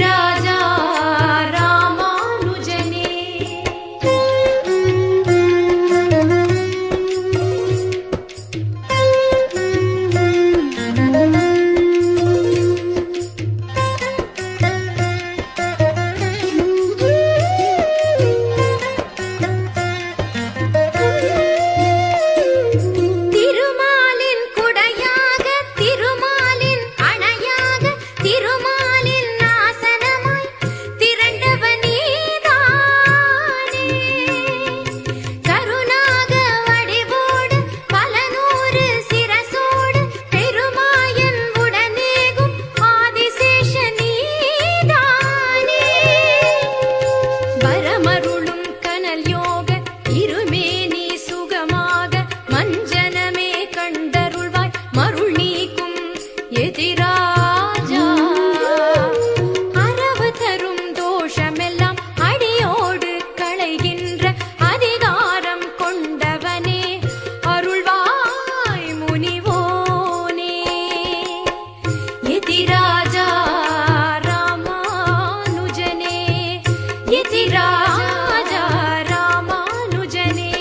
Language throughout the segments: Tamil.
எதிராஜா ராமானுஜனே எதிராஜா அரவு தரும் தோஷமெல்லாம் அடியோடு களைகின்ற அதிகாரம் கொண்டவனே அருள்வாய் முனிவோனே எதிராஜா ராமானுஜனே எதிராஜா ராமானுஜனே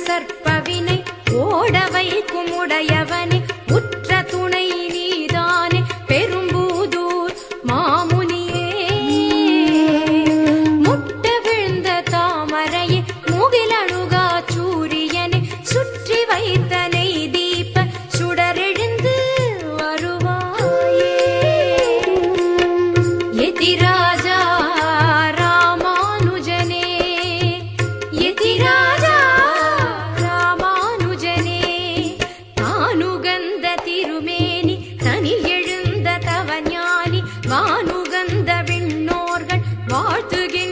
சற்பவினை ஓட வைக்கும் உடையவனே உற்ற துணை நீதானே பெரும்பூதூர் மாமுனியே முட்ட விழுந்த தாமரையே முகிலழுகா சூரியனே சுற்றி வைத்த நெய் தீப சுடரெழுந்து வருவாயே எதிராஜா ராமானுஜனே எதிராஜா திருமேனி தனில் எழுந்த தவஞானி வானுகந்த விண்ணோர்கள் வாழ்த்துகே